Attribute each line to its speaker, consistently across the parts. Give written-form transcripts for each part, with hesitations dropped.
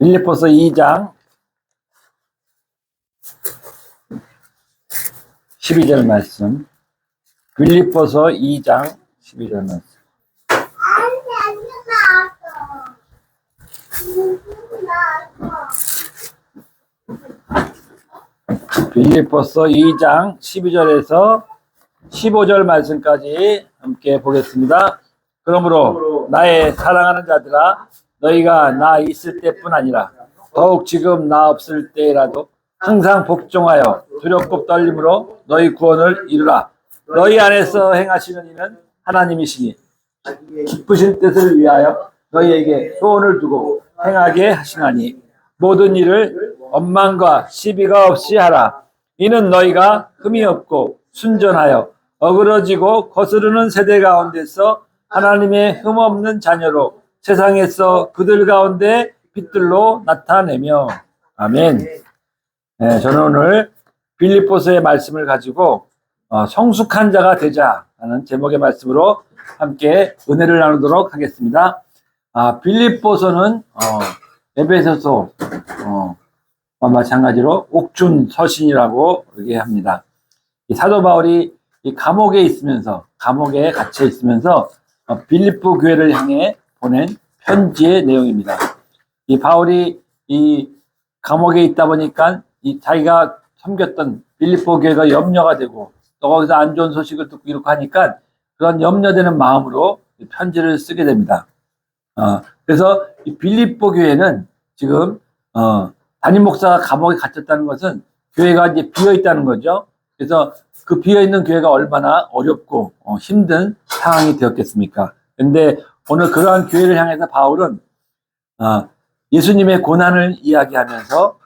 Speaker 1: 빌립보서 2장 12절 말씀. 빌립보서 2장 12절 말씀. 빌립보서 2장 12절에서 15절 말씀까지 함께 보겠습니다. 그러므로 나의 사랑하는 자들아, 너희가 나 있을 때뿐 아니라 더욱 지금 나 없을 때라도 항상 복종하여 두렵고 떨림으로 너희 구원을 이루라. 너희 안에서 행하시는 이는 하나님이시니 기쁘신 뜻을 위하여 너희에게 소원을 두고 행하게 하시나니 모든 일을 원망과 시비가 없이 하라. 이는 너희가 흠이 없고 순전하여 어그러지고 거스르는 세대 가운데서 하나님의 흠없는 자녀로 세상에서 그들 가운데 빛들로 나타내며. 아멘. 네, 저는 오늘 빌립보서의 말씀을 가지고 성숙한 자가 되자라는 제목의 말씀으로 함께 은혜를 나누도록 하겠습니다. 빌립보서는 에베소서 마찬가지로 옥중 서신이라고 얘기합니다. 이 사도 바울이 이 감옥에 갇혀 있으면서 빌립보 교회를 향해 보낸 편지의 내용입니다. 이 바울이 이 감옥에 있다 보니까 이 자기가 섬겼던 빌립보 교회가 염려가 되고 또 거기서 안 좋은 소식을 듣고 이렇게 하니까 그런 염려되는 마음으로 편지를 쓰게 됩니다. 그래서 이 빌립보 교회는 지금 담임 목사가 감옥에 갇혔다는 것은 교회가 이제 비어 있다는 거죠. 그래서 그 비어 있는 교회가 얼마나 어렵고 힘든 상황이 되었겠습니까? 근데 오늘 그러한 교회를 향해서 바울은 예수님의 고난을 이야기하면서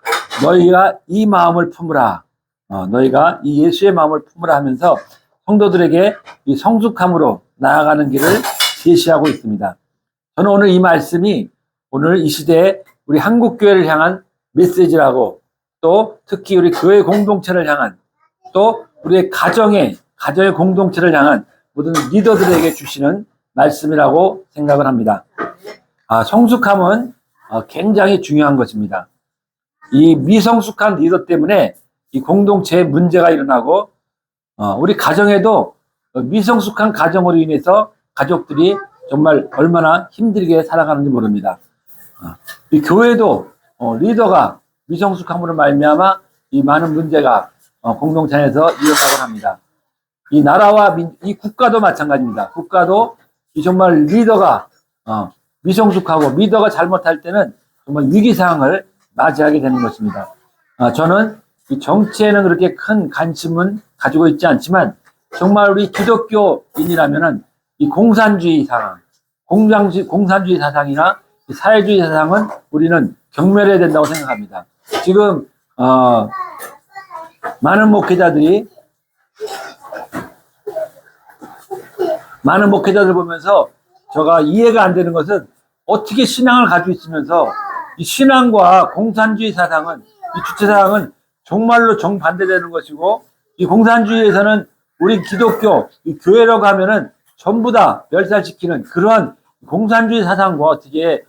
Speaker 1: 너희가 이 마음을 품으라. 너희가 이 예수의 마음을 품으라 하면서 성도들에게 이 성숙함으로 나아가는 길을 제시하고 있습니다. 저는 오늘 이 말씀이 오늘 이 시대에 우리 한국교회를 향한 메시지라고, 또 특히 우리 교회 공동체를 향한, 또 우리의 가정의 공동체를 향한 모든 리더들에게 주시는 말씀이라고 생각을 합니다. 성숙함은 굉장히 중요한 것입니다. 이 미성숙한 리더 때문에 이 공동체에 문제가 일어나고 우리 가정에도 미성숙한 가정으로 인해서 가족들이 정말 얼마나 힘들게 살아가는지 모릅니다. 이 교회도 리더가 미성숙함으로 말미암아 이 많은 문제가 공동체 안에서 일어나곤 합니다. 이 나라와 이 국가도 마찬가지입니다. 국가도 이 정말 리더가 미성숙하고 리더가 잘못할 때는 정말 위기 상황을 맞이하게 되는 것입니다. 저는 이 정치에는 그렇게 큰 관심은 가지고 있지 않지만 정말 우리 기독교인이라면은 이 공산주의 상황, 공산주의 사상이나 사회주의 사상은 우리는 경멸해야 된다고 생각합니다. 지금 많은 목회자들 보면서 제가 이해가 안 되는 것은 어떻게 신앙을 가지고 있으면서 이 신앙과 공산주의 사상은, 이 주체 사상은 정말로 정반대되는 것이고, 이 공산주의에서는 우리 기독교, 이 교회라고 하면은 전부 다 멸살시키는 그러한 공산주의 사상과 어떻게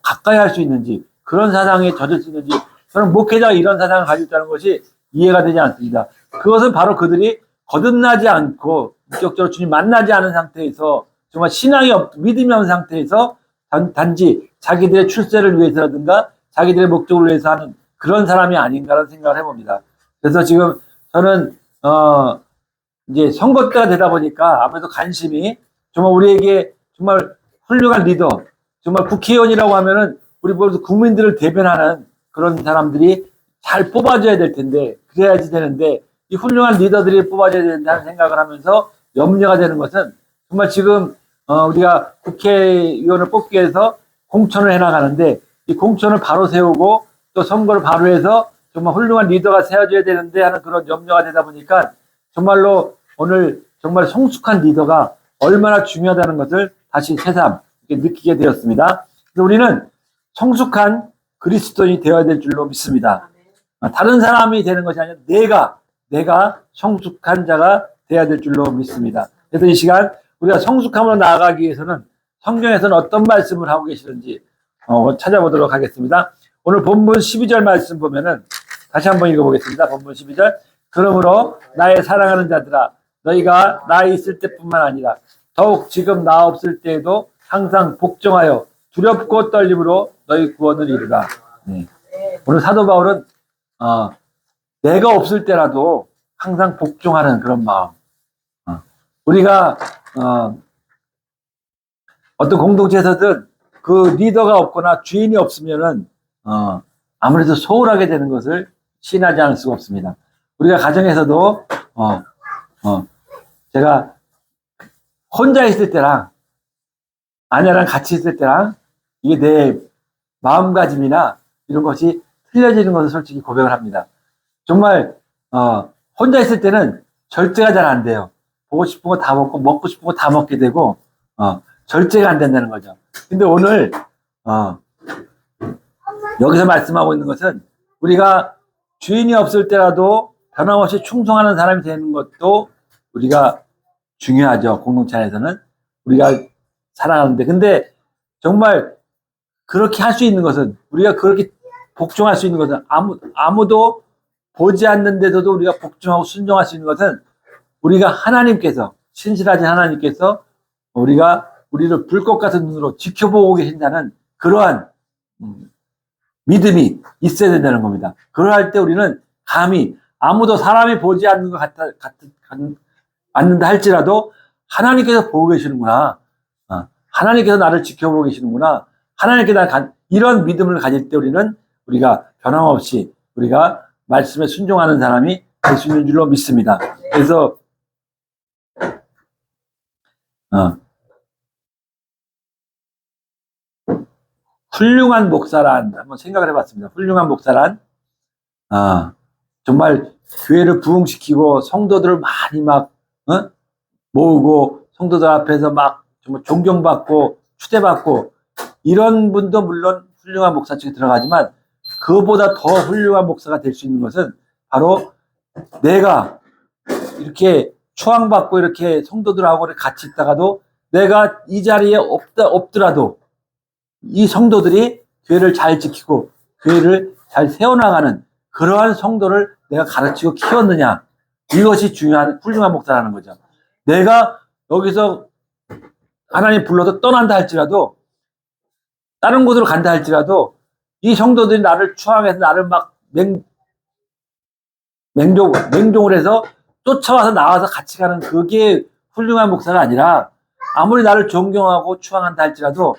Speaker 1: 가까이 할 수 있는지, 그런 사상에 젖을 수 있는지, 저는 목회자가 이런 사상을 가지고 있다는 것이 이해가 되지 않습니다. 그것은 바로 그들이 거듭나지 않고 인격적으로 주님 만나지 않은 상태에서, 정말 신앙이 믿음이 없는 상태에서 단지 자기들의 출세를 위해서라든가 자기들의 목적을 위해서 하는 그런 사람이 아닌가라는 생각을 해봅니다. 그래서 지금 저는 이제 선거 때가 되다 보니까 아무래도 관심이 정말 우리에게 정말 훌륭한 리더, 정말 국회의원이라고 하면은 우리 모두 국민들을 대변하는 그런 사람들이 잘 뽑아줘야 될 텐데, 그래야지 되는데, 이 훌륭한 리더들이 뽑아줘야 된다는 생각을 하면서 염려가 되는 것은, 정말 지금 우리가 국회의원을 뽑기 위해서 공천을 해나가는데, 이 공천을 바로 세우고 또 선거를 바로 해서 정말 훌륭한 리더가 세워져야 되는데 하는 그런 염려가 되다 보니까 정말로 오늘 정말 성숙한 리더가 얼마나 중요하다는 것을 다시 새삼 느끼게 되었습니다. 그래서 우리는 성숙한 그리스도인이 되어야 될 줄로 믿습니다. 다른 사람이 되는 것이 아니라 내가 성숙한 자가 되어야 될 줄로 믿습니다. 그래서 이 시간 우리가 성숙함으로 나아가기 위해서는 성경에서는 어떤 말씀을 하고 계시는지 찾아보도록 하겠습니다. 오늘 본문 12절 말씀 보면은 다시 한번 읽어보겠습니다. 본문 12절. 그러므로 나의 사랑하는 자들아 너희가 나 있을 때뿐만 아니라 더욱 지금 나 없을 때에도 항상 복종하여 두렵고 떨림으로 너희 구원을 이루라. 네. 오늘 사도 바울은 내가 없을 때라도 항상 복종하는 그런 마음. 우리가 어떤 공동체에서든 그 리더가 없거나 주인이 없으면은 아무래도 소홀하게 되는 것을 시인하지 않을 수가 없습니다. 우리가 가정에서도 제가 혼자 있을 때랑 아내랑 같이 있을 때랑 이게 내 마음가짐이나 이런 것이 틀려지는 것을 솔직히 고백을 합니다. 정말 혼자 있을 때는 절제가 잘 안 돼요. 보고 싶은 거 다 먹고 먹고 싶은 거 다 먹게 되고 절제가 안 된다는 거죠. 근데 오늘 여기서 말씀하고 있는 것은 우리가 주인이 없을 때라도 변함없이 충성하는 사람이 되는 것도 우리가 중요하죠. 공동체 안에서는 우리가 살아가는데 근데 정말 그렇게 할 수 있는 것은 우리가 그렇게 복종할 수 있는 것은 아무도 보지 않는데도 우리가 복종하고 순종할 수 있는 것은 우리가 하나님께서 신실하신 하나님께서 우리를 불꽃 같은 눈으로 지켜보고 계신다는 그러한 믿음이 있어야 된다는 겁니다. 그러할 때 우리는 감히 아무도 사람이 보지 않는 것 않는다 할지라도 하나님께서 보고 계시는구나. 하나님께서 나를 지켜보고 계시는구나. 하나님께서 이런 믿음을 가질 때 우리가 변함없이 우리가 말씀에 순종하는 사람이 될 수 있는 줄로 믿습니다. 그래서 훌륭한 목사란 한번 생각을 해봤습니다. 훌륭한 목사란 정말 교회를 부흥시키고 성도들을 많이 모으고 성도들 앞에서 막 정말 존경받고 추대받고 이런 분도 물론 훌륭한 목사 측에 들어가지만 그보다 더 훌륭한 목사가 될 수 있는 것은 바로 내가 이렇게 추앙받고 이렇게 성도들하고 같이 있다가도 내가 이 자리에 없더라도 이 성도들이 교회를 잘 지키고 교회를 잘 세워나가는 그러한 성도를 내가 가르치고 키웠느냐. 이것이 중요한 훌륭한 목사라는 거죠. 내가 여기서 하나님 불러서 떠난다 할지라도 다른 곳으로 간다 할지라도 이 성도들이 나를 추앙해서 나를 막 맹종을 해서 쫓아와서 나와서 같이 가는 그게 훌륭한 목사가 아니라 아무리 나를 존경하고 추앙한다 할지라도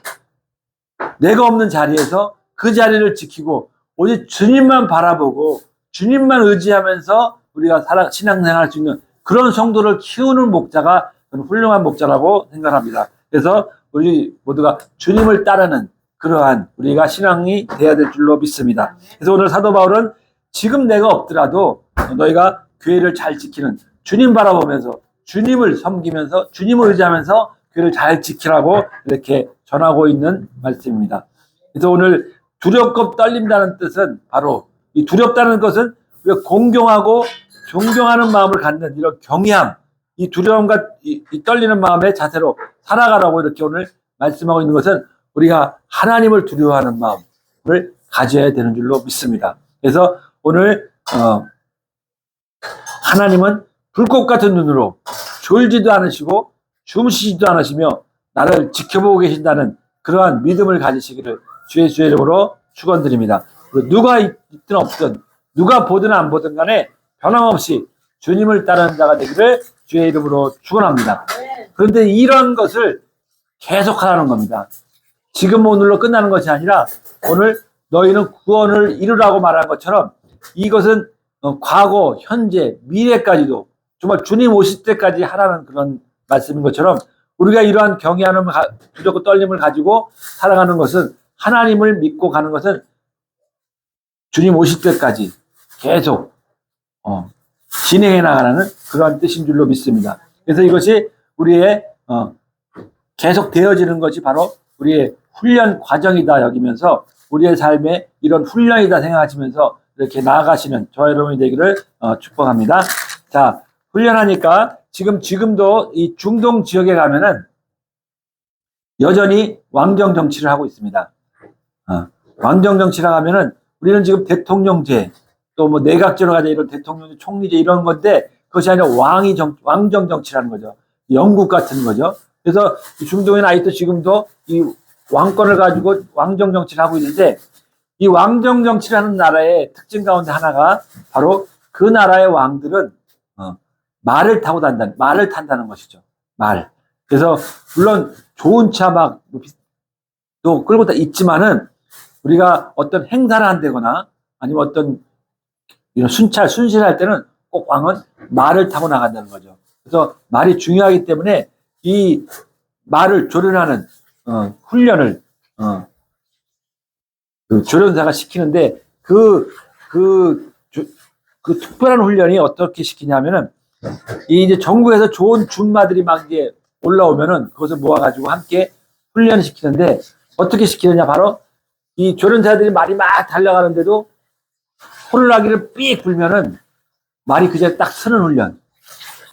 Speaker 1: 내가 없는 자리에서 그 자리를 지키고 오직 주님만 바라보고 주님만 의지하면서 우리가 신앙생활할 수 있는 그런 성도를 키우는 목자가 저는 훌륭한 목자라고 생각합니다. 그래서 우리 모두가 주님을 따르는 그러한 우리가 신앙이 돼야 될 줄로 믿습니다. 그래서 오늘 사도 바울은 지금 내가 없더라도 너희가 교회를 잘 지키는 주님 바라보면서 주님을 섬기면서 주님을 의지하면서 교회를 잘 지키라고 이렇게 전하고 있는 말씀입니다. 그래서 오늘 두렵고 떨린다는 뜻은 바로 이 두렵다는 것은 우리가 공경하고 존경하는 마음을 갖는 이런 경외함, 이 두려움과 이 떨리는 마음의 자세로 살아가라고 이렇게 오늘 말씀하고 있는 것은 우리가 하나님을 두려워하는 마음을 가져야 되는 줄로 믿습니다. 그래서 오늘 하나님은 불꽃 같은 눈으로 졸지도 않으시고 주무시지도 않으시며 나를 지켜보고 계신다는 그러한 믿음을 가지시기를 주의 이름으로 축원드립니다. 누가 있든 없든 누가 보든 안 보든 간에 변함없이 주님을 따르는 자가 되기를 주의 이름으로 축원합니다. 그런데 이런 것을 계속하라는 겁니다. 지금 오늘로 끝나는 것이 아니라 오늘 너희는 구원을 이루라고 말한 것처럼 이것은 과거, 현재, 미래까지도 정말 주님 오실 때까지 하라는 그런 말씀인 것처럼 우리가 이러한 경외하는 두렵고 떨림을 가지고 살아가는 것은 하나님을 믿고 가는 것은 주님 오실 때까지 계속 진행해 나가는 그러한 뜻인 줄로 믿습니다. 그래서 이것이 우리의 계속 되어지는 것이 바로 우리의 훈련 과정이다 여기면서 우리의 삶에 이런 훈련이다 생각하시면서 이렇게 나아가시는 저와 여러분이 되기를 축복합니다. 자, 훈련하니까 지금도 이 중동 지역에 가면은 여전히 왕정 정치를 하고 있습니다. 왕정 정치라고 하면은 우리는 지금 대통령제 또 뭐 내각제로 가자 이런 대통령제 총리제 이런 건데 그것이 아니라 왕정 정치라는 거죠. 영국 같은 거죠. 그래서 중동에는 아직도 지금도 이 왕권을 가지고 왕정 정치를 하고 있는데 이 왕정 정치라는 나라의 특징 가운데 하나가 바로 그 나라의 왕들은 말을 탄다는 것이죠. 말. 그래서 물론 좋은 차 막 또 끌고 다 있지만은 우리가 어떤 행사를 한다거나 아니면 어떤 이런 순실할 때는 꼭 왕은 말을 타고 나간다는 거죠. 그래서 말이 중요하기 때문에 이 말을 조련하는 훈련을 그 조련사가 시키는데 그 특별한 훈련이 어떻게 시키냐면은 이 이제 전국에서 좋은 준마들이 막 이제 올라오면은 그것을 모아가지고 함께 훈련을 시키는데 어떻게 시키느냐 바로 이 조련사들이 말이 막 달려가는데도 호루라기를 삑 불면은 말이 그제 딱 서는 훈련.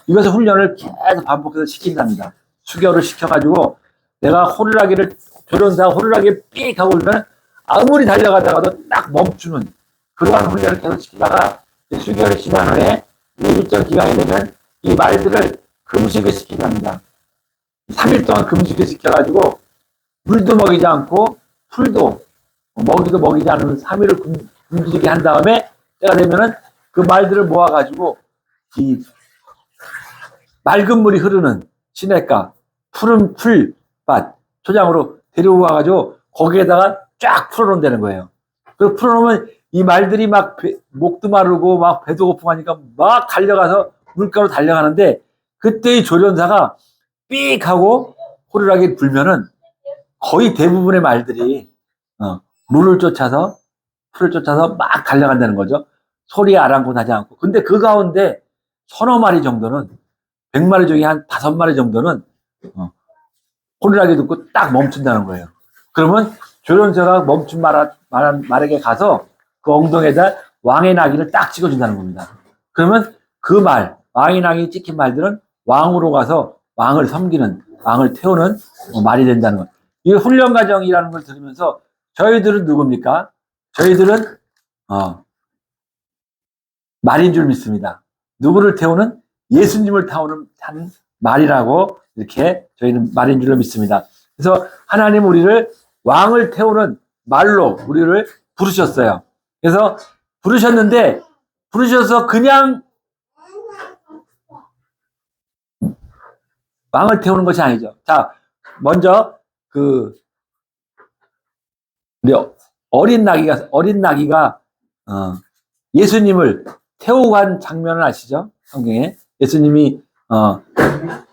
Speaker 1: 이것을 훈련을 계속 반복해서 시킨답니다. 수교를 시켜가지고 내가 조련사가 호루라기를 삑 하고 불면 아무리 달려가다가도 딱 멈추는 그러한 훈련을 계속 시키다가 수교를 시간 후에 일정 기간이 되면 이 말들을 금식을 시킨답니다. 3일 동안 금식을 시켜가지고 물도 먹이지 않고 풀도 먹이도 먹이지 않으면 3일을 금식을 한 다음에 때가 되면은 그 말들을 모아가지고 이 맑은 물이 흐르는 시냇가 푸른 풀밭 초장으로 데려와가지고 거기에다가 쫙 풀어놓는다는 거예요. 그리고 풀어놓으면 이 말들이 막 목도 마르고 막 배도 고프고 하니까 막 달려가서 물가로 달려가는데 그때 이 조련사가 삑 하고 호루라기 불면은 거의 대부분의 말들이 물을 쫓아서 풀을 쫓아서 막 달려간다는 거죠. 소리 아랑곳하지 않고. 근데 그 가운데 서너 마리 정도는 100마리 중에 한 5마리 정도는 호루라기 듣고 딱 멈춘다는 거예요. 그러면 조련사가 멈춘 말에게 가서 그 엉덩이에다 왕의 낙인을 딱 찍어준다는 겁니다. 그러면 그 왕의 낙인이 찍힌 말들은 왕으로 가서 왕을 섬기는, 왕을 태우는 말이 된다는 것. 이 훈련 과정이라는 걸 들으면서 저희들은 누굽니까? 저희들은 말인 줄 믿습니다. 누구를 태우는? 예수님을 타는 말이라고 이렇게 저희는 말인 줄로 믿습니다. 그래서 하나님 우리를 왕을 태우는 말로 우리를 부르셨어요. 그래서 부르셔서 그냥 왕을 태우는 것이 아니죠. 자, 먼저 우리 어린 나귀가 예수님을 태우고 간 장면을 아시죠? 성경에 예수님이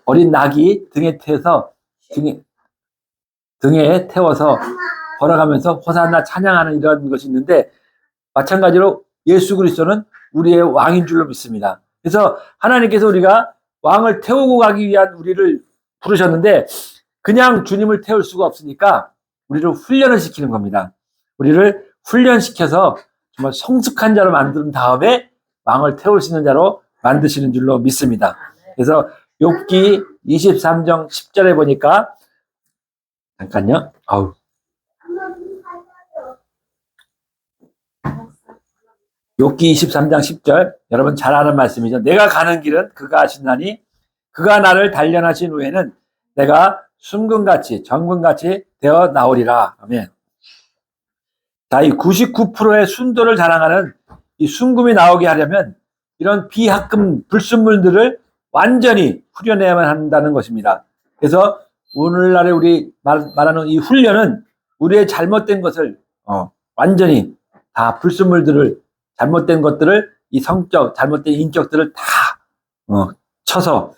Speaker 1: 어린 나귀 등에 태워서 걸어가면서 호산나 찬양하는 이런 것이 있는데 마찬가지로 예수 그리스도는 우리의 왕인 줄로 믿습니다. 그래서 하나님께서 우리가 왕을 태우고 가기 위한 우리를 부르셨는데 그냥 주님을 태울 수가 없으니까 우리를 훈련을 시키는 겁니다. 우리를 훈련시켜서 정말 성숙한 자로 만든 다음에 왕을 태울 수 있는 자로 만드시는 줄로 믿습니다. 그래서 욥기 23장 10절에 보니까 잠깐요. 욥기 23장 10절 여러분 잘 아는 말씀이죠. 내가 가는 길은 그가 아시나니 그가 나를 단련하신 후에는 내가 정금같이 되어 나오리라. 아멘. 자, 이 99%의 순도를 자랑하는 이 순금이 나오게 하려면 이런 비합금 불순물들을 완전히 후려내야만 한다는 것입니다. 그래서 오늘날에 우리 말하는 이 훈련은 우리의 잘못된 것을 완전히 다 불순물들을 잘못된 것들을 이 잘못된 인격들을 다 쳐서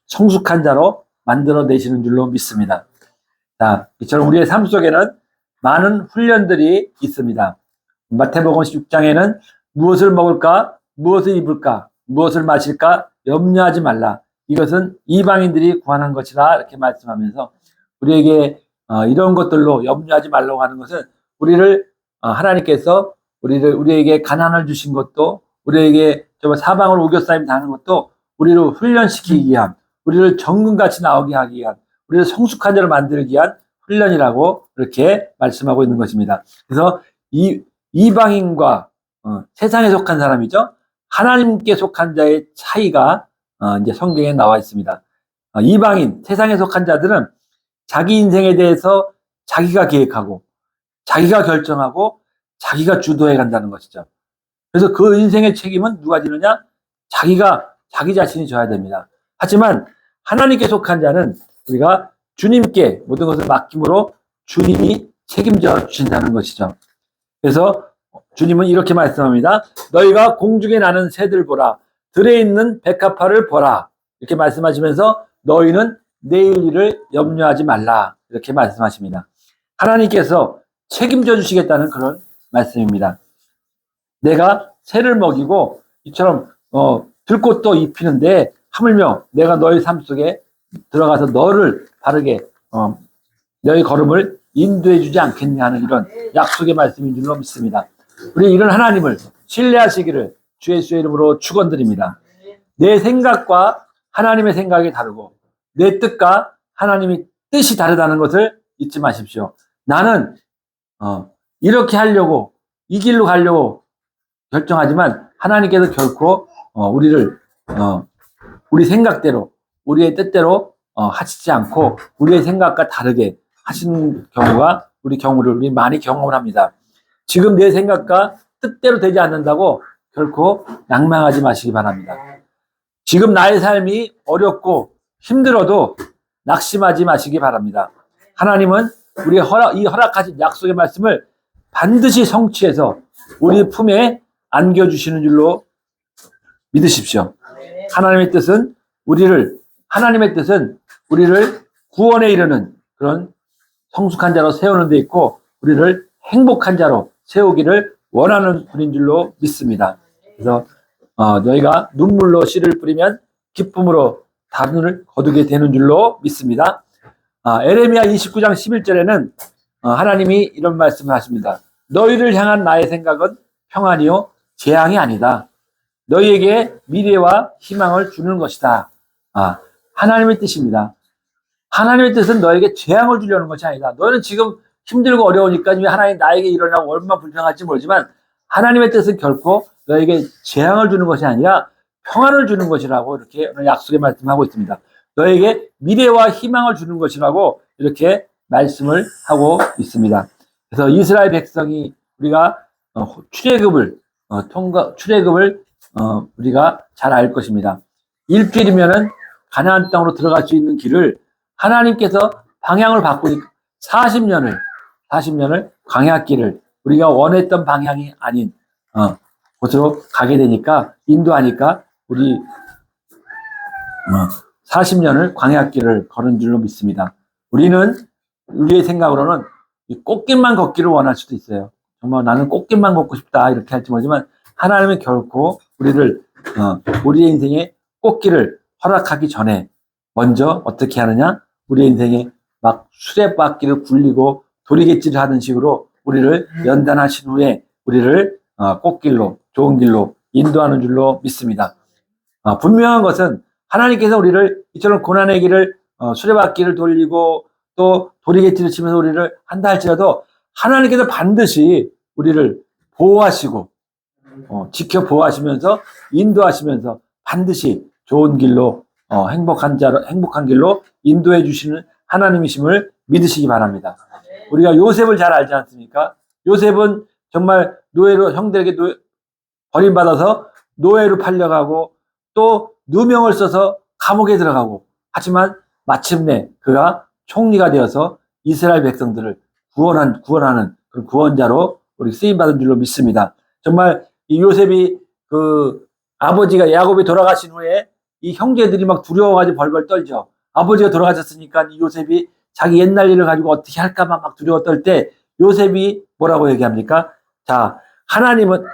Speaker 1: 성숙한 자로 만들어내시는 줄로 믿습니다. 자, 이처럼 우리의 삶 속에는 많은 훈련들이 있습니다. 마태복음 6장에는 무엇을 먹을까, 무엇을 입을까, 무엇을 마실까 염려하지 말라. 이것은 이방인들이 구하는 것이라 이렇게 말씀하면서 우리에게 이런 것들로 염려하지 말라고 하는 것은 우리를 하나님께서 우리에게 가난을 주신 것도 우리에게 사방을 우겨싸임 당하는 것도 우리를 훈련시키기 위한 우리를 정금같이 나오게 하기 위한 우리를 성숙한 자로 만들기 위한 훈련이라고 이렇게 말씀하고 있는 것입니다. 그래서 이방인과 세상에 속한 사람이죠. 하나님께 속한 자의 차이가 이제 성경에 나와 있습니다. 이방인, 세상에 속한 자들은 자기 인생에 대해서 자기가 계획하고 자기가 결정하고 자기가 주도해 간다는 것이죠. 그래서 그 인생의 책임은 누가 지느냐? 자기 자신이 져야 됩니다. 하지만 하나님께 속한 자는 우리가 주님께 모든 것을 맡김으로 주님이 책임져 주신다는 것이죠. 그래서 주님은 이렇게 말씀합니다. 너희가 공중에 나는 새들 보라. 들에 있는 백합화를 보라. 이렇게 말씀하시면서 너희는 내일 일을 염려하지 말라. 이렇게 말씀하십니다. 하나님께서 책임져 주시겠다는 그런 말씀입니다. 내가 새를 먹이고 이처럼 들꽃도 입히는데 하물며 내가 너희 삶 속에 들어가서 너를 바르게 너희 걸음을 인도해 주지 않겠냐 하는 이런 약속의 말씀인 줄로 믿습니다. 우리 이런 하나님을 신뢰하시기를 주 예수의 이름으로 축원드립니다. 내 생각과 하나님의 생각이 다르고 내 뜻과 하나님의 뜻이 다르다는 것을 잊지 마십시오. 나는 이렇게 하려고 이 길로 가려고 결정하지만 하나님께서 결코 우리를 우리 생각대로 우리의 뜻대로 하시지 않고 우리의 생각과 다르게 하시는 경우가 우리 많이 경험을 합니다. 지금 내 생각과 뜻대로 되지 않는다고 결코 낭망하지 마시기 바랍니다. 지금 나의 삶이 어렵고 힘들어도 낙심하지 마시기 바랍니다. 하나님은 우리의 이 허락하신 약속의 말씀을 반드시 성취해서 우리 품에 안겨주시는 줄로 믿으십시오. 하나님의 뜻은 우리를 구원에 이르는 그런 성숙한 자로 세우는 데 있고 우리를 행복한 자로 세우기를 원하는 분인 줄로 믿습니다. 그래서 너희가 눈물로 씨를 뿌리면 기쁨으로 단을 거두게 되는 줄로 믿습니다. 에레미야 29장 11절에는 하나님이 이런 말씀을 하십니다. 너희를 향한 나의 생각은 평안이요 재앙이 아니다. 너희에게 미래와 희망을 주는 것이다. 하나님의 뜻입니다. 하나님의 뜻은 너에게 재앙을 주려는 것이 아니다. 너는 지금 힘들고 어려우니까 왜 하나님 나에게 일어나고 얼마나 불평할지 모르지만 하나님의 뜻은 결코 너에게 재앙을 주는 것이 아니라 평안을 주는 것이라고 이렇게 약속의 말씀하고 있습니다. 너에게 미래와 희망을 주는 것이라고 이렇게 말씀을 하고 있습니다. 그래서 이스라엘 백성이 우리가 출애굽을 우리가 잘 알 것입니다. 일주일이면은 가나안 땅으로 들어갈 수 있는 길을 하나님께서 방향을 바꾸니까 40년을 광야길을 우리가 원했던 방향이 아닌 곳으로 가게 되니까 인도하니까 우리 40년을 광야길을 걸은 줄로 믿습니다. 우리의 생각으로는 이 꽃길만 걷기를 원할 수도 있어요. 정말 나는 꽃길만 걷고 싶다 이렇게 할지 모르지만 하나님은 결코 우리의 인생에 꽃길을 허락하기 전에 먼저 어떻게 하느냐? 우리의 인생에 막 수레바퀴를 굴리고 도리갯질을 하는 식으로 우리를 연단하신 후에 우리를 꽃길로 좋은 길로 인도하는 줄로 믿습니다. 분명한 것은 하나님께서 우리를 이처럼 고난의 길을 수레바퀴를 돌리고 또 도리갯질을 치면서 우리를 한다 할지라도 하나님께서 반드시 우리를 보호하시고 지켜 보호하시면서 인도하시면서 반드시 좋은 길로 행복한 길로 인도해 주시는 하나님이심을 믿으시기 바랍니다. 우리가 요셉을 잘 알지 않습니까? 요셉은 정말 노예로 형들에게 버림받아서 노예로 팔려가고 또 누명을 써서 감옥에 들어가고 하지만 마침내 그가 총리가 되어서 이스라엘 백성들을 구원하는 그런 구원자로 우리 쓰임받은 줄로 믿습니다. 정말 이 요셉이 아버지가 야곱이 돌아가신 후에 이 형제들이 막 두려워가지고 벌벌 떨죠. 아버지가 돌아가셨으니까 이 요셉이 자기 옛날 일을 가지고 어떻게 할까만 막 두려워 떨 때 요셉이 뭐라고 얘기합니까? 자, 하나님은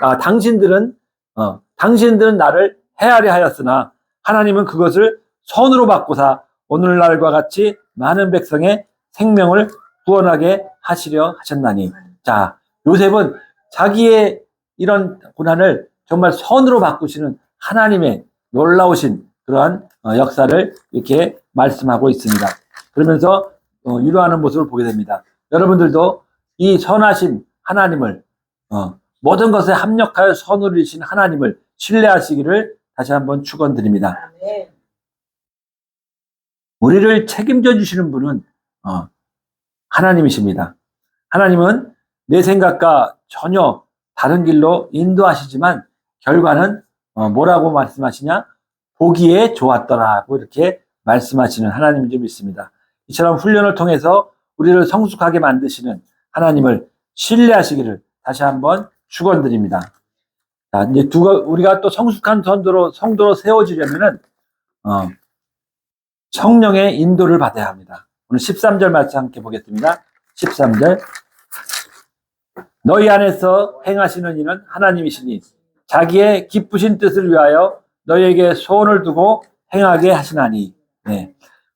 Speaker 1: 당신들은 나를 헤아려 하였으나 하나님은 그것을 선으로 바꾸사 오늘날과 같이 많은 백성의 생명을 구원하게 하시려 하셨나니. 자, 요셉은 자기의 이런 고난을 정말 선으로 바꾸시는 하나님의 놀라우신 그러한 역사를 이렇게 말씀하고 있습니다. 그러면서 위로하는 모습을 보게 됩니다. 여러분들도 이 선하신 하나님을 모든 것에 합력하여 선을 이루신 하나님을 신뢰하시기를 다시 한번 축원드립니다. 우리를 책임져 주시는 분은 하나님이십니다. 하나님은 내 생각과 전혀 다른 길로 인도하시지만 결과는 뭐라고 말씀하시냐? 보기에 좋았더라고 이렇게 말씀하시는 하나님인 줄 믿습니다. 이처럼 훈련을 통해서 우리를 성숙하게 만드시는 하나님을 신뢰하시기를 다시 한번 축원드립니다. 자, 이제 우리가 또 성숙한 성도로 세워지려면은 성령의 인도를 받아야 합니다. 오늘 13절 말씀 함께 보겠습니다. 13절. 너희 안에서 행하시는 이는 하나님이시니 자기의 기쁘신 뜻을 위하여 너희에게 소원을 두고 행하게 하시나니. 네.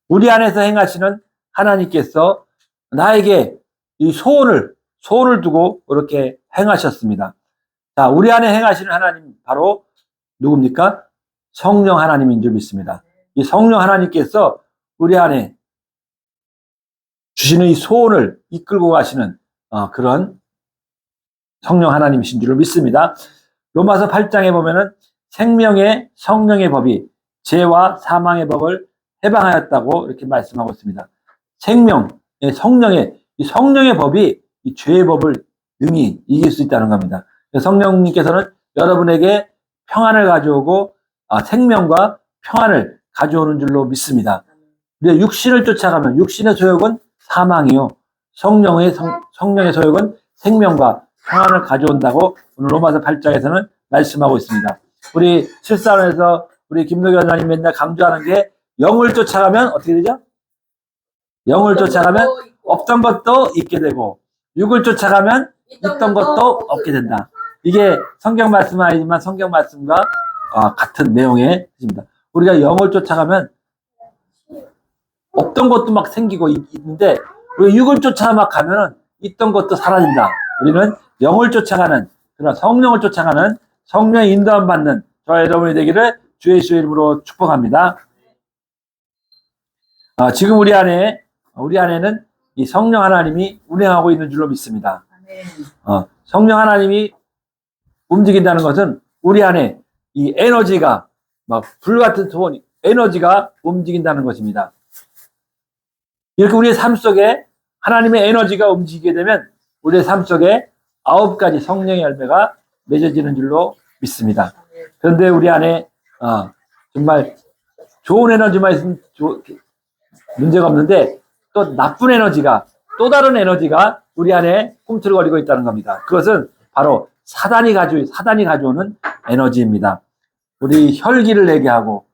Speaker 1: 우리 안에서 행하시는 하나님께서 나에게 이 소원을 두고 이렇게 행하셨습니다. 자, 우리 안에 행하시는 하나님 바로 누굽니까? 성령 하나님인 줄 믿습니다. 이 성령 하나님께서 우리 안에 주시는 이 소원을 이끌고 가시는 그런 성령 하나님이신 줄 믿습니다. 로마서 8장에 보면은 생명의 성령의 법이 죄와 사망의 법을 해방하였다고 이렇게 말씀하고 있습니다. 성령의 법이 이 죄의 법을 능히 이길 수 있다는 겁니다. 성령님께서는 여러분에게 평안을 가져오고 생명과 평안을 가져오는 줄로 믿습니다. 우리가 육신을 쫓아가면 육신의 소욕은 사망이요, 성령의 소욕은 생명과 평안을 가져온다고 오늘 로마서 8장에서는 말씀하고 있습니다. 우리 실사론에서 우리 김노경 원장님 맨날 강조하는 게 영을 쫓아가면 어떻게 되죠? 영을 쫓아가면 없던 것도 있게 되고 육을 쫓아가면 있던 것도 없게 된다. 이게 성경 말씀은 아니지만 성경 말씀과 같은 내용의 뜻입니다. 우리가 영을 쫓아가면 없던 것도 막 생기고 있는데 우리 육을 쫓아 막 가면은 있던 것도 사라진다. 우리는 영을 쫓아가는, 그런 성령을 쫓아가는 성령의 인도함 받는 저와 여러분이 되기를 주 예수의 이름으로 축복합니다. 지금 우리 안에는 이 성령 하나님이 운행하고 있는 줄로 믿습니다. 성령 하나님이 움직인다는 것은 우리 안에 이 에너지가 막 불같은 소원이 에너지가 움직인다는 것입니다. 이렇게 우리의 삶 속에 하나님의 에너지가 움직이게 되면 우리의 삶 속에 9가지 성령의 열매가 맺어지는 줄로 믿습니다. 그런데 우리 안에 정말 좋은 에너지만 있으면 문제가 없는데 또 나쁜 에너지가, 또 다른 에너지가 우리 안에 꿈틀거리고 있다는 겁니다. 그것은 바로 사단이 가져오는 에너지입니다. 우리 혈기를 내게 하고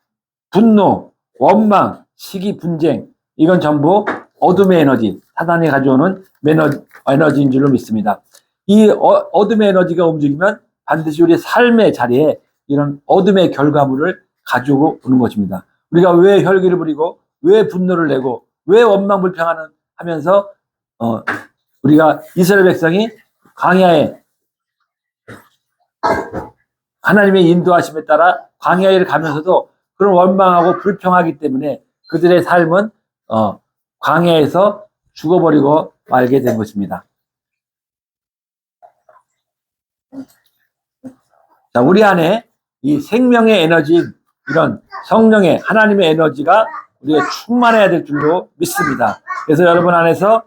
Speaker 1: 분노, 원망, 시기, 분쟁, 이건 전부 어둠의 에너지, 사단이 가져오는 에너지인 줄로 믿습니다. 이 어둠의 에너지가 움직이면 반드시 우리 삶의 자리에 이런 어둠의 결과물을 가지고 오는 것입니다. 우리가 왜 혈기를 부리고 왜 분노를 내고 왜 원망 불평하는 하면서 우리가 이스라엘 백성이 광야에 하나님의 인도하심에 따라 광야를 가면서도 그런 원망하고 불평하기 때문에 그들의 삶은 광야에서 죽어버리고 말게 된 것입니다. 자, 우리 안에 이 생명의 에너지, 이런 성령의 하나님의 에너지가 우리가 충만해야 될 줄로 믿습니다. 그래서 여러분 안에서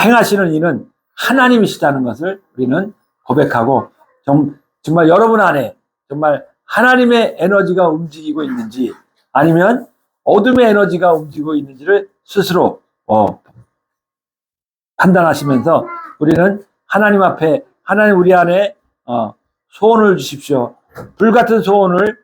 Speaker 1: 행하시는 이는 하나님이시다는 것을 우리는 고백하고 정말 여러분 안에 정말 하나님의 에너지가 움직이고 있는지 아니면 어둠의 에너지가 움직이고 있는지를 스스로 판단하시면서 우리는 하나님 앞에 하나님 우리 안에 소원을 주십시오. 불같은 소원을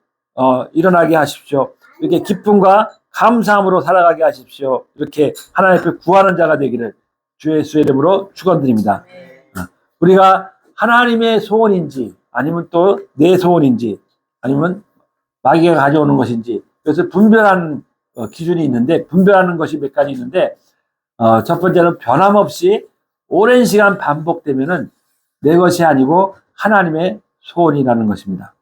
Speaker 1: 일어나게 하십시오. 이렇게 기쁨과 감사함으로 살아가게 하십시오. 이렇게 하나님 앞에 구하는 자가 되기를 주 예수의 이름으로 축원드립니다. 우리가 하나님의 소원인지 아니면 또 내 소원인지 아니면 마귀가 가져오는 것인지 그래서 분별하는 기준이 있는데 분별하는 것이 몇 가지 있는데 첫 번째는 변함없이 오랜 시간 반복되면은 내 것이 아니고 하나님의 소원이라는 것입니다.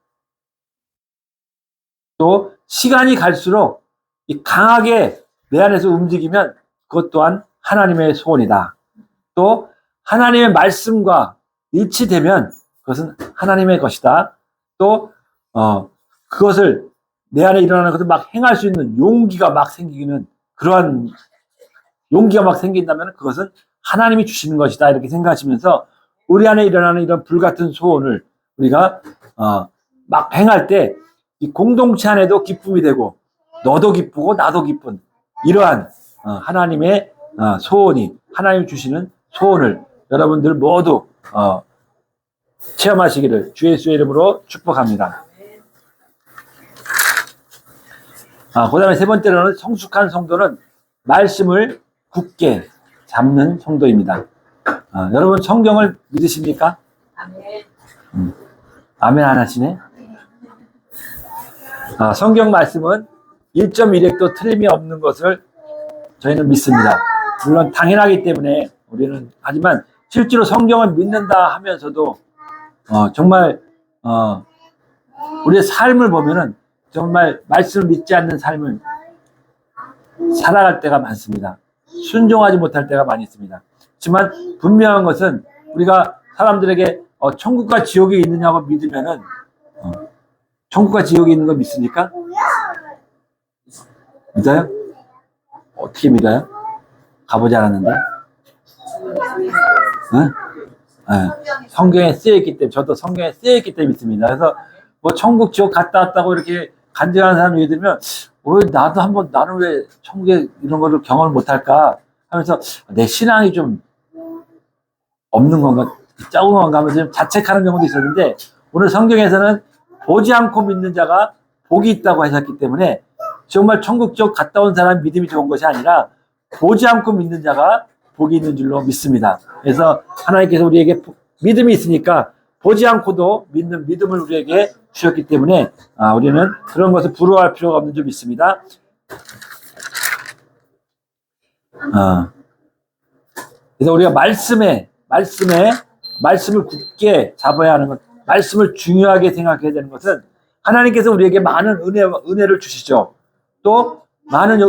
Speaker 1: 또 시간이 갈수록 이 강하게 내 안에서 움직이면 그것 또한 하나님의 소원이다. 또 하나님의 말씀과 일치되면 그것은 하나님의 것이다. 또 그것을 내 안에 일어나는 것을 막 행할 수 있는 용기가 막 생기는 그러한 용기가 막 생긴다면 그것은 하나님이 주시는 것이다. 이렇게 생각하시면서 우리 안에 일어나는 이런 불같은 소원을 우리가 막 행할 때 이 공동체 안에도 기쁨이 되고 너도 기쁘고 나도 기쁜 이러한 하나님의 소원이 하나님이 주시는 소원을 여러분들 모두 체험하시기를 주 예수의 이름으로 축복합니다. 그 다음에 세 번째로는 성숙한 성도는 말씀을 굳게 잡는 성도입니다. 여러분 성경을 믿으십니까? 아멘. 아멘 안 하시네? 성경 말씀은 1.1획도 틀림이 없는 것을 저희는 믿습니다. 물론 당연하기 때문에 우리는 하지만 실제로 성경을 믿는다 하면서도 정말 우리의 삶을 보면은 정말 말씀을 믿지 않는 삶을 살아갈 때가 많습니다. 순종하지 못할 때가 많이 있습니다. 하지만 분명한 것은 우리가 사람들에게 천국과 지옥이 있느냐고 믿으면은 천국과 지옥이 있는 거 믿습니까? 믿어요? 어떻게 믿어요? 가보지 않았는데? 응? 네. 성경에 쓰여있기 때문에 저도 성경에 쓰여있기 때문에 믿습니다. 그래서 뭐 천국 지옥 갔다 왔다고 이렇게 간증하는 사람 얘기 들으면 왜 나도 한번 나는 왜 천국에 이런 거를 경험을 못할까 하면서 내 신앙이 좀 없는 건가 작은 건가 하면서 좀 자책하는 경우도 있었는데 오늘 성경에서는 보지 않고 믿는 자가 복이 있다고 하셨기 때문에 정말 천국 지옥 갔다 온 사람 믿음이 좋은 것이 아니라 보지 않고 믿는 자가 복이 있는 줄로 믿습니다. 그래서 하나님께서 우리에게 믿음이 있으니까 보지 않고도 믿는 믿음을 우리에게 주셨기 때문에 우리는 그런 것을 부러워할 필요가 없는 줄 믿습니다. 그래서 우리가 말씀을 굳게 잡아야 하는 것, 말씀을 중요하게 생각해야 되는 것은 하나님께서 우리에게 많은 은혜를 주시죠. 또 많은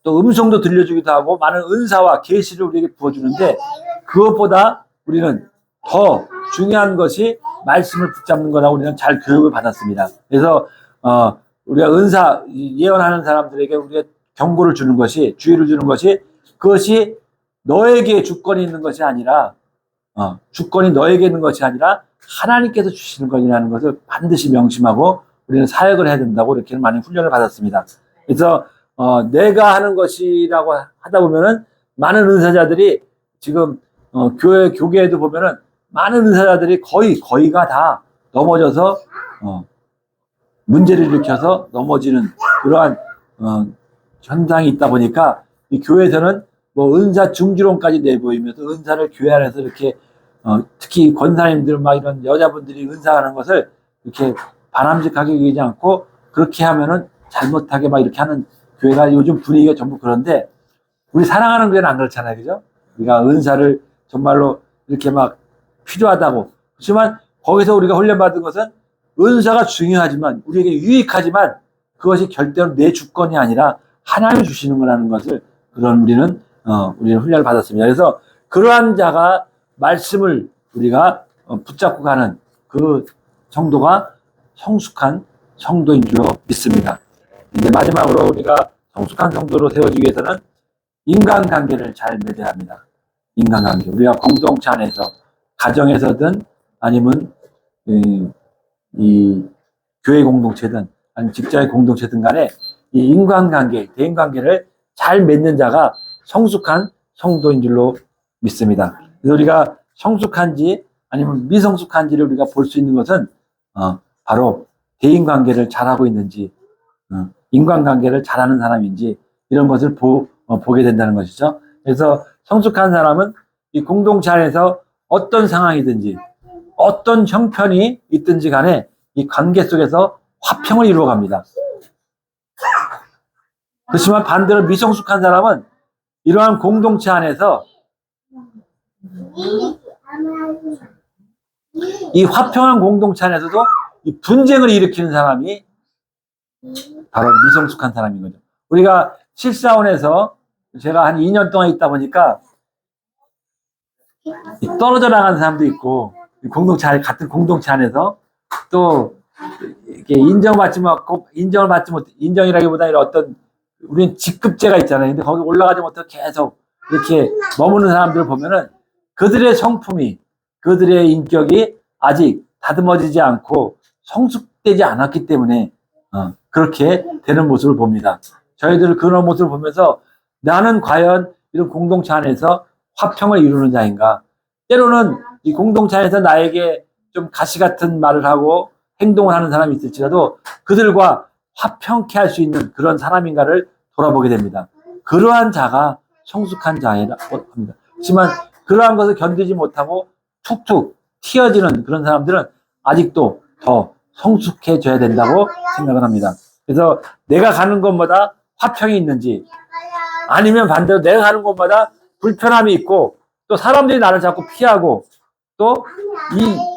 Speaker 1: 또 음성도 들려주기도 하고 많은 은사와 계시를 우리에게 부어주는데 그것보다 우리는 더 중요한 것이 말씀을 붙잡는 거라고 우리는 잘 교육을 받았습니다. 그래서 우리가 은사 예언하는 사람들에게 우리가 경고를 주는 것이 주의를 주는 것이 그것이 너에게 주권이 있는 것이 아니라 주권이 너에게 있는 것이 아니라 하나님께서 주시는 것이라는 것을 반드시 명심하고 우리는 사역을 해야 된다고 이렇게 많은 훈련을 받았습니다. 그래서 내가 하는 것이라고 하다 보면은 많은 은사자들이 지금 교계에도 보면은 많은 은사자들이 거의가 다 넘어져서 문제를 일으켜서 넘어지는 그러한 현상이 있다 보니까 이 교회에서는 뭐 은사 중지론까지 내보이면서 은사를 교회 안에서 이렇게 특히 권사님들 막 이런 여자분들이 은사하는 것을 이렇게 바람직하게 여기지 않고 그렇게 하면은 잘못하게 막 이렇게 하는 교회가 요즘 분위기가 전부 그런데 우리 사랑하는 교회는 안 그렇잖아요. 그죠? 우리가 은사를 정말로 이렇게 막 필요하다고. 그렇지만 거기서 우리가 훈련받은 것은 은사가 중요하지만 우리에게 유익하지만 그것이 절대로 내 주권이 아니라 하나님이 주시는 거라는 것을 우리는 훈련을 받았습니다. 그래서 그러한 자가 말씀을 우리가 붙잡고 가는 그 정도가 성숙한 성도인 줄로 믿습니다. 이제 마지막으로 우리가 성숙한 성도로 세워지기 위해서는 인간관계를 잘 맺어야 합니다. 인간관계. 우리가 공동체 안에서 가정에서든 아니면 이 교회 공동체든 아니면 직장의 공동체든 간에 이 인간관계, 대인관계를 잘 맺는 자가 성숙한 성도인 줄로 믿습니다. 그래서 우리가 성숙한지 아니면 미성숙한지를 우리가 볼 수 있는 것은 바로 대인관계를 잘하고 있는지 인간관계를 잘하는 사람인지 이런 것을 보게 된다는 것이죠. 그래서 성숙한 사람은 이 공동체 안에서 어떤 상황이든지 어떤 형편이 있든지 간에 이 관계 속에서 화평을 이루어갑니다. 그렇지만 반대로 미성숙한 사람은 이러한 공동체 안에서 이 화평한 공동체 안에서도 이 분쟁을 일으키는 사람이 바로 미성숙한 사람인 거죠. 우리가 실사원에서 제가 한 2년 동안 있다 보니까 떨어져 나간 사람도 있고 같은 공동체 안에서 또 이렇게 인정을 받지 못 인정이라기보다 어떤 우리는 직급제가 있잖아요. 근데 거기 올라가지 못해서 계속 이렇게 머무는 사람들을 보면은 그들의 성품이 그들의 인격이 아직 다듬어지지 않고 성숙되지 않았기 때문에 그렇게 되는 모습을 봅니다. 저희들 그런 모습을 보면서 나는 과연 이런 공동체 안에서 화평을 이루는 자인가? 때로는 이 공동체 안에서 나에게 좀 가시 같은 말을 하고 행동을 하는 사람이 있을지라도 그들과 화평케 할 수 있는 그런 사람인가를 돌아보게 됩니다. 그러한 자가 성숙한 자라고 합니다. 하지만 그러한 것을 견디지 못하고 툭툭 튀어지는 그런 사람들은 아직도 더 성숙해져야 된다고 생각을 합니다. 그래서 내가 가는 곳마다 화평이 있는지 아니면 반대로 내가 가는 곳마다 불편함이 있고 또 사람들이 나를 자꾸 피하고 또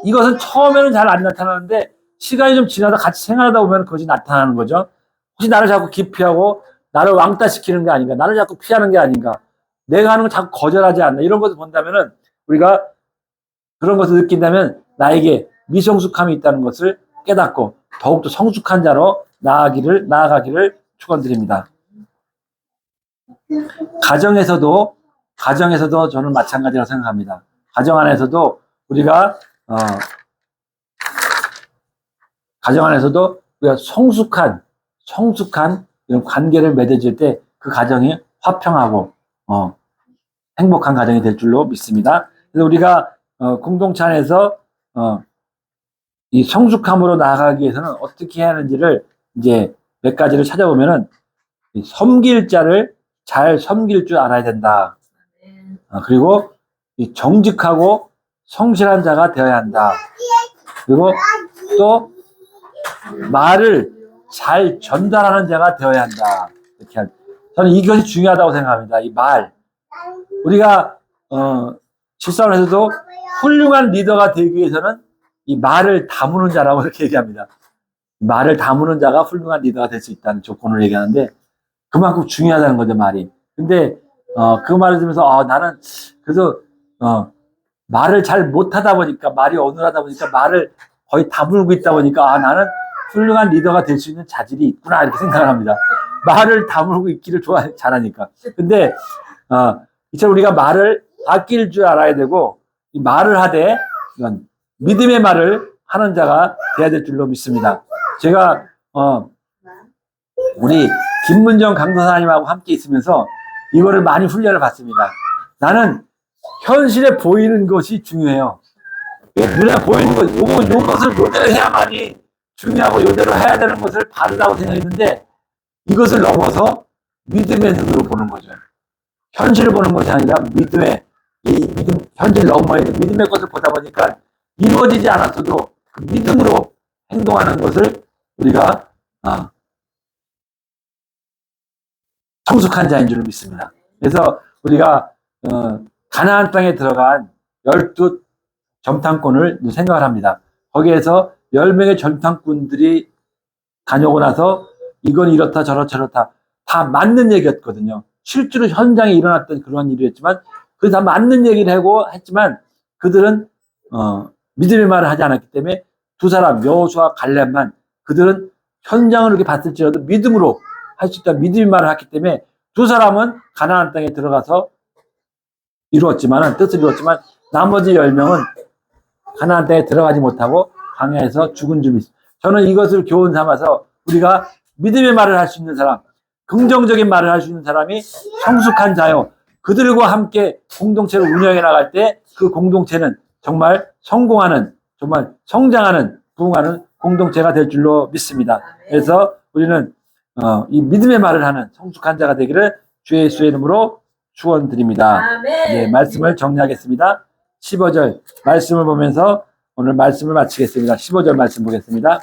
Speaker 1: 이것은 처음에는 잘 안 나타나는데 시간이 좀 지나다 같이 생활하다 보면 그것이 나타나는 거죠. 혹시 나를 자꾸 기피하고 나를 왕따시키는 게 아닌가, 나를 자꾸 피하는 게 아닌가, 내가 하는 걸 자꾸 거절하지 않나, 이런 것을 본다면은 우리가 그런 것을 느낀다면 나에게 미성숙함이 있다는 것을 깨닫고 더욱더 성숙한 자로 나아가기를 축원드립니다. 가정에서도 저는 마찬가지라고 생각합니다. 가정 안에서도 우리가 성숙한 이런 관계를 맺어질 때 그 가정이 화평하고 행복한 가정이 될 줄로 믿습니다. 그래서 우리가 공동체 안에서 이 성숙함으로 나아가기 위해서는 어떻게 해야 하는지를 이제 몇 가지를 찾아보면은 섬길 자를 잘 섬길 줄 알아야 된다. 그리고 이 정직하고 성실한 자가 되어야 한다. 그리고 또 말을 잘 전달하는 자가 되어야 한다. 이렇게 저는 이것이 중요하다고 생각합니다. 이 말. 우리가 실생활에서도 훌륭한 리더가 되기 위해서는 이 말을 다무는 자라고 이렇게 얘기합니다. 말을 다무는 자가 훌륭한 리더가 될 수 있다는 조건을 얘기하는데 그만큼 중요하다는 거죠, 말이. 근데 그 말을 들으면서 나는 그래서 말을 잘 못하다 보니까 말이 어눌하다 보니까 말을 거의 다물고 있다 보니까 나는 훌륭한 리더가 될 수 있는 자질이 있구나 이렇게 생각을 합니다. 말을 다물고 있기를 잘하니까. 근데 이처럼 우리가 말을 아낄 줄 알아야 되고 이 말을 하되 믿음의 말을 하는 자가 돼야 될 줄로 믿습니다. 제가 우리 김문정 강도사님하고 함께 있으면서 이거를 많이 훈련을 받습니다. 나는 현실에 보이는 것이 중요해요. 눈에 보이는 것, 요것을 요대로 해야만이 중요하고 요대로 해야 되는 것을 바르다고 생각했는데 이것을 넘어서 믿음의 눈으로 보는 거죠. 현실을 보는 것이 아니라 현실 넘어야 돼. 믿음의 것을 보다 보니까 이루어지지 않았어도 그 믿음으로 행동하는 것을 우리가 성숙한 자인 줄 믿습니다. 그래서 우리가 가나안 땅에 들어간 12 점탕꾼을 생각을 합니다. 거기에서 10명의 점탕꾼들이 다녀오고 나서 이건 이렇다 저렇다 다 맞는 얘기였거든요. 실제로 현장에 일어났던 그런 일이었지만 그 다 맞는 얘기를 하고 했지만 그들은 믿음의 말을 하지 않았기 때문에 두 사람 여호수아와 갈렙만 그들은 현장을 이렇게 봤을지라도 믿음으로 할 수 있다 믿음의 말을 했기 때문에 두 사람은 가나안 땅에 들어가서 뜻을 이루었지만 나머지 10명은 가나안 땅에 들어가지 못하고 광야에서 죽은 줄 믿습니다. 저는 이것을 교훈 삼아서 우리가 믿음의 말을 할 수 있는 사람, 긍정적인 말을 할 수 있는 사람이 성숙한 자요. 그들과 함께 공동체를 운영해 나갈 때 그 공동체는 정말 성공하는, 정말 성장하는, 부흥하는 공동체가 될 줄로 믿습니다. 그래서 우리는 이 믿음의 말을 하는 성숙한 자가 되기를 주의 예수의 이름으로 축원드립니다. 네, 말씀을 정리하겠습니다. 15절 말씀을 보면서 오늘 말씀을 마치겠습니다. 15절 말씀 보겠습니다.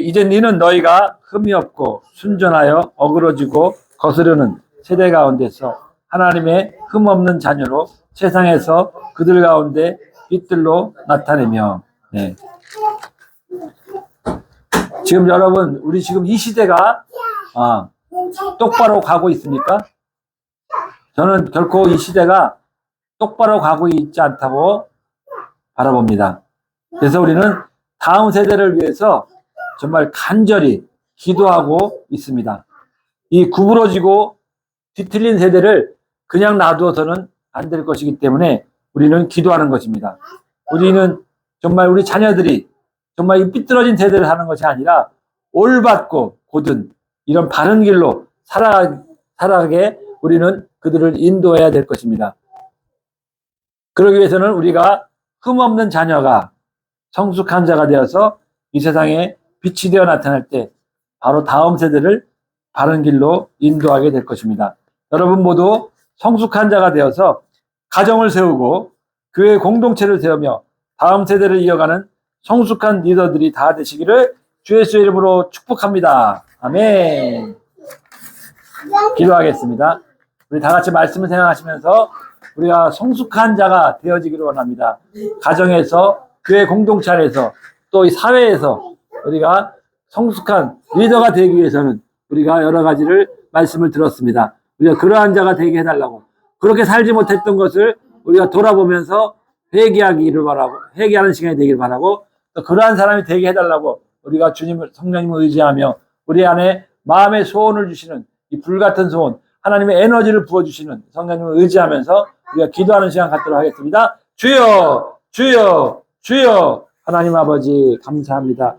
Speaker 1: 이제 너는 너희가 흠이 없고 순전하여 어그러지고 거스르는 세대 가운데서 하나님의 흠 없는 자녀로 세상에서 그들 가운데 빛들로 나타내며 지금 여러분, 우리 지금 이 시대가 똑바로 가고 있습니까? 저는 결코 이 시대가 똑바로 가고 있지 않다고 바라봅니다. 그래서 우리는 다음 세대를 위해서 정말 간절히 기도하고 있습니다. 이 구부러지고 뒤틀린 세대를 그냥 놔두어서는 안 될 것이기 때문에 우리는 기도하는 것입니다. 우리는 정말 우리 자녀들이 정말 이 삐뚤어진 세대를 사는 것이 아니라 올바르고 곧은 이런 바른 길로 살아가게 우리는 그들을 인도해야 될 것입니다. 그러기 위해서는 우리가 흠없는 자녀가 성숙한 자가 되어서 이 세상에 빛이 되어 나타날 때 바로 다음 세대를 바른 길로 인도하게 될 것입니다. 여러분 모두 성숙한 자가 되어서 가정을 세우고 교회 공동체를 세우며 다음 세대를 이어가는 성숙한 리더들이 다 되시기를 주 예수의 이름으로 축복합니다. 아멘. 기도하겠습니다. 우리 다 같이 말씀을 생각하시면서 우리가 성숙한 자가 되어지기를 원합니다. 가정에서, 교회 공동체 안에서, 또 이 사회에서 우리가 성숙한 리더가 되기 위해서는 우리가 여러 가지를 말씀을 들었습니다. 우리가 그러한 자가 되게 해달라고, 그렇게 살지 못했던 것을 우리가 돌아보면서 회개하기를 바라고, 회개하는 시간이 되기를 바라고, 또 그러한 사람이 되게 해달라고 우리가 주님을, 성령님을 의지하며 우리 안에 마음의 소원을 주시는 이 불같은 소원, 하나님의 에너지를 부어주시는 성령님을 의지하면서 우리가 기도하는 시간 갖도록 하겠습니다. 주여, 주여, 주여. 하나님 아버지 감사합니다.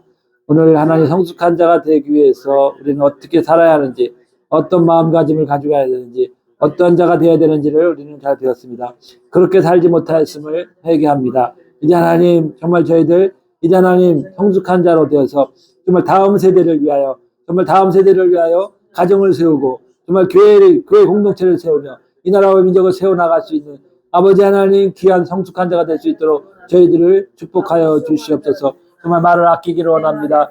Speaker 1: 오늘 하나님 성숙한 자가 되기 위해서 우리는 어떻게 살아야 하는지, 어떤 마음가짐을 가지고 가야 되는지, 어떤 자가 되어야 되는지를 우리는 잘 배웠습니다. 그렇게 살지 못하였음을 회개합니다. 이제 하나님, 정말 저희들 이제 하나님 성숙한 자로 되어서 정말 다음 세대를 위하여, 정말 다음 세대를 위하여 가정을 세우고 정말 교회 공동체를 세우며 이 나라와 민족을 세워나갈 수 있는 아버지 하나님 귀한 성숙한 자가 될 수 있도록 저희들을 축복하여 주시옵소서. 정말 말을 아끼기를 원합니다.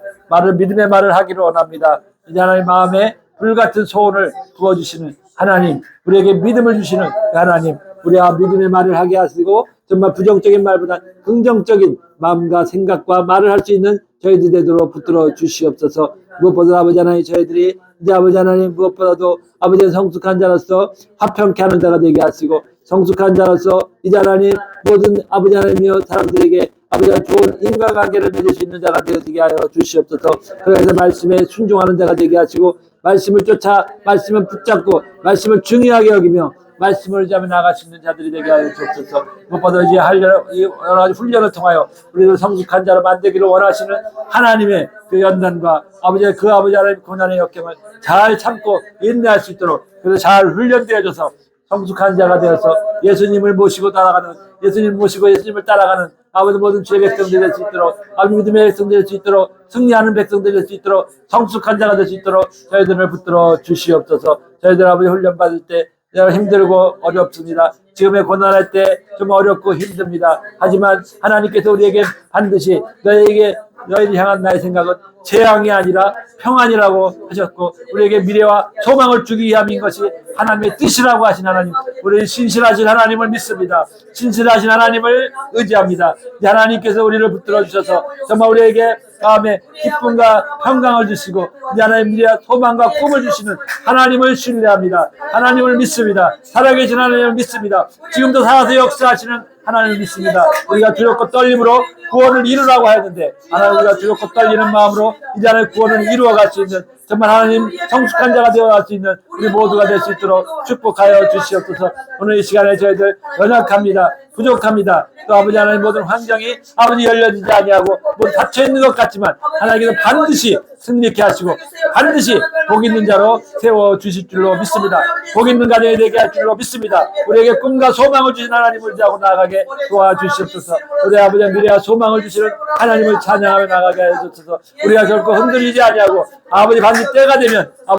Speaker 1: 믿음의 말을 하기를 원합니다. 이제 하나님 마음에 불같은 소원을 부어주시는 하나님, 우리에게 믿음을 주시는 하나님, 우리가 믿음의 말을 하게 하시고 정말 부정적인 말보다 긍정적인 마음과 생각과 말을 할 수 있는 저희들 되도록 붙들어 주시옵소서. 무엇보다 아버지 하나님, 저희들이 이제 아버지 하나님 무엇보다도 아버지 성숙한 자로서 화평케 하는 자가 되게 하시고, 성숙한 자로서 이제 하나님 모든 아버지 하나님이여 사람들에게 아버지가 좋은 인간관계를 맺을 수 있는 자가 되게 하여 주시옵소서. 그래서 말씀에 순종하는 자가 되게 하시고, 말씀을 쫓아 말씀을 붙잡고 말씀을 중요하게 여기며 말씀을 잡아 나갈 수 있는 자들이 되게 하여 주옵소서. 무엇보다 이제 여러 가지 훈련을 통하여 우리를 성숙한 자로 만들기를 원하시는 하나님의 그 연단과 그 아버지 하나님의 고난의 역경을 잘 참고 인내할 수 있도록, 그래서 잘 훈련되어져서 성숙한 자가 되어서 예수님을 모시고 따라가는, 예수님을 모시고 예수님을 따라가는 아버지 모든 주의 백성들이 될 수 있도록, 아버지 믿음의 백성들이 될 수 있도록, 승리하는 백성들이 될 수 있도록, 성숙한 자가 될 수 있도록 저희들을 붙들어 주시옵소서. 저희들 아버지 훈련 받을 때 힘들고 어렵습니다. 지금의 고난할 때 좀 어렵고 힘듭니다. 하지만 하나님께서 우리에게 반드시 너희를 향한 나의 생각은 재앙이 아니라 평안이라고 하셨고, 우리에게 미래와 소망을 주기 위함인 것이 하나님의 뜻이라고 하신 하나님, 우리 신실하신 하나님을 믿습니다. 신실하신 하나님을 의지합니다. 하나님께서 우리를 붙들어 주셔서 정말 우리에게 다음에 기쁨과 평강을 주시고 이제 하나님 미래와 소망과 꿈을 주시는 하나님을 신뢰합니다. 하나님을 믿습니다. 살아계신 하나님을 믿습니다. 지금도 살아서 역사하시는 하나님을 믿습니다. 우리가 두렵고 떨림으로 구원을 이루라고 하였는데, 하나님 우리가 두렵고 떨리는 마음으로 이제 하나님 구원을 이루어갈 수 있는 정말 하나님 성숙한 자가 되어갈 수 있는 우리 모두가 될 수 있도록 축복하여 주시옵소서. 오늘 이 시간에 저희들 연약합니다. 부족합니다. 또 아버지 하나님 모든 환경이 아버지 열려지지 아니하고 모두 닫혀있는 것 같지만 하나님께서 반드시 승리케 하시고 반드시 복 있는 자로 세워주실 줄로 믿습니다. 복 있는 가정이 되게 할 줄로 믿습니다. 우리에게 꿈과 소망을 주신 하나님을 의지하고 나아가게 도와주시옵소서. 우리 아버지의 미래와 소망을 주시는 하나님을 찬양하며 나가게 해주셔서 우리가 결코 흔들리지 아니하고 아버지 반드시 때가 되면